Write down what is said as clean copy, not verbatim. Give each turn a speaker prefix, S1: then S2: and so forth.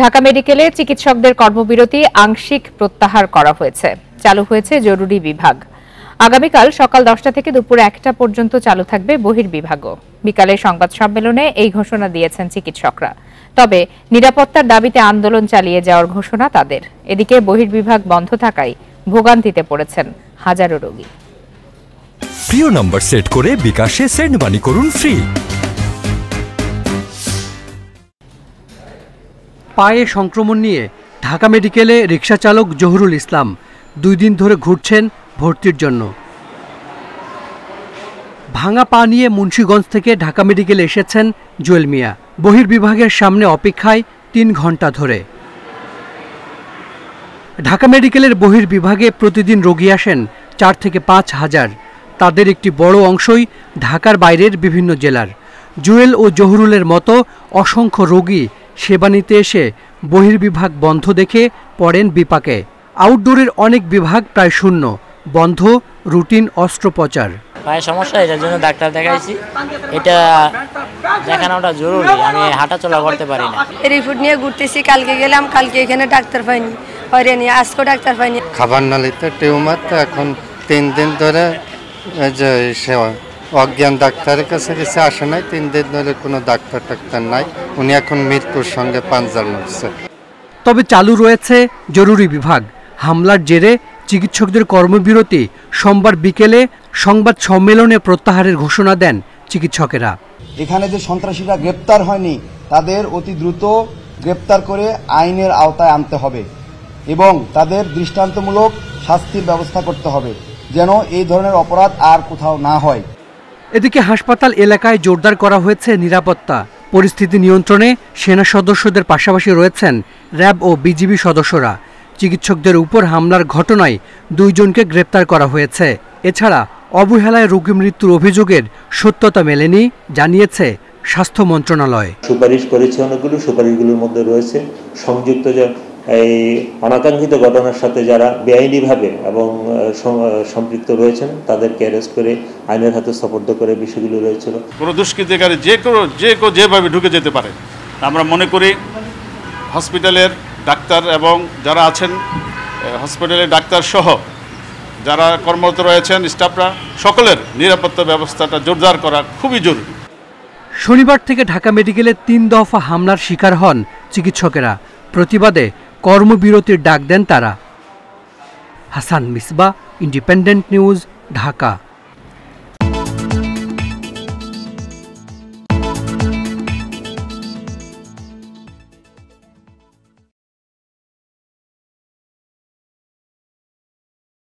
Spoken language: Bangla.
S1: ঢাকা মেডিকেলে চিকিৎসকদের কর্মবিরতি আংশিক প্রত্যাহার করা হয়েছে। চালু হয়েছে জরুরি বিভাগ। আগামীকাল সকাল 10টা থেকে দুপুর 1টা পর্যন্ত চালু থাকবে বহির্বিভাগও। বিকালে সংবাদ সম্মেলনে এই ঘোষণা দিয়েছেন চিকিৎসকরা। তবে নিরাপত্তার দাবিতে আন্দোলন চালিয়ে যাওয়ার ঘোষণা তাদের। এদিকে বহির্বিভাগ বন্ধ থাকায় ভোগান্তিতে পড়েছেন হাজারো রোগী।
S2: প্রিয় নম্বর সেট করে বিকাশে সেন্ড মানি করুন ফ্রি।
S3: পায়ে সংক্রমণ নিয়ে ঢাকা মেডিকেলে রিকশা চালক জহুরুল ইসলাম 2 দিন ধরে ঘুরছেন ভর্তির জন্য। ভাঙা পা নিয়ে মুন্সিগঞ্জ থেকে ঢাকা মেডিকেলে এসেছেন জুয়েল মিয়া। বহির্বিভাগের সামনে অপেক্ষায় 3 ঘন্টা ধরে। ঢাকা মেডিকেলের বহির্বিভাগে প্রতিদিন রোগী আসেন 4 থেকে 5 হাজার। তাদের একটি বড় অংশই ঢাকার বাইরের বিভিন্ন জেলার। জুয়েল ও জহুরুলের মতো অসংখ্য রোগী সেবা নিতে এসে বহির্বিভাগ বন্ধ দেখে পড়েন বিপাকে। আউটডোরের অনেক বিভাগ প্রায় শূন্য, বন্ধ রুটিন অস্ত্রোপচার।
S4: পায়ে সমস্যা, এটার জন্য ডাক্তার দেখাইছি। এটা দেখানোটা জরুরি, আমি হাঁটা চলা করতে পারি না।
S5: রিপোর্ট নিয়ে ঘুরতেছি, কালকে গেলাম, কালকে এখানে ডাক্তার পাইনি, হয়রানি, আজকেও ডাক্তার পাইনি।
S6: খাবার নালিতে টিউমার, তো এখন 3 দিন ধরে যে অজ্ঞান ডাক্তারের কাছে কিছু আসে নাই। 3 দিন ধরে কোনো ডাক্তার নাই। উনি এখন মৃত্যুর সঙ্গে পাঞ্জা লড়ছে।
S3: তবে চালু রয়েছে জরুরি বিভাগ। হামলার জেরে চিকিৎসকদের কর্মবিরতি সোমবার বিকেলে সংবাদ সম্মেলনে প্রত্যাহারের ঘোষণা দেন চিকিৎসকেরা।
S7: এখানে যে সন্ত্রাসীরা গ্রেপ্তার হয়নি তাদের অতি দ্রুত গ্রেপ্তার করে আইনের আওতায় আনতে হবে এবং তাদের দৃষ্টান্তমূলক শাস্তির ব্যবস্থা করতে হবে, যেন এই ধরনের অপরাধ আর কোথাও না হয়।
S3: এদিকে হাসপাতাল এলাকায় জোরদার করা হয়েছে নিরাপত্তা। পরিস্থিতি নিয়ন্ত্রণে সেনা সদস্যদের পাশাপাশি রয়েছেন র্যাব ও বিজিবি সদস্যরা। চিকিৎসকদের উপর হামলার ঘটনায় 2 জনকে গ্রেপ্তার করা হয়েছে। এছাড়া অবহেলায় রোগী মৃত্যুর অভিযোগের সত্যতা মেলেনি জানিয়েছে স্বাস্থ্য মন্ত্রণালয়।
S8: সুপারিশ করেছে অনেকগুলো, সুপারিশগুলোর মধ্যে রয়েছে সংযুক্ত এই অনাকাঙ্ক্ষিত ঘটনার সাথে যারা বেআইনিভাবে এবং সম্পৃক্ত রয়েছেন তাদেরকে অ্যারেস্ট করে আইনের হাতে সোপর্দ করে বিষয়গুলো রয়েছিল।
S9: কোনো দুষ্কৃতিকারী যেভাবে ঢুকে যেতে পারে। আমরা মনে করি হসপিটালের ডাক্তার এবং যারা আছেন হসপিটালের ডাক্তার সহ যারা কর্মরত রয়েছেন স্টাফরা, সকলের নিরাপত্তা ব্যবস্থাটা জোরদার করা খুবই জরুরি।
S3: শনিবার থেকে ঢাকা মেডিকেলে 3 দফা হামলার শিকার হন চিকিৎসকেরা। প্রতিবাদে কর্মবিরতির ডাক দেন তারা। Hasan Misba, independent news, Dhaka.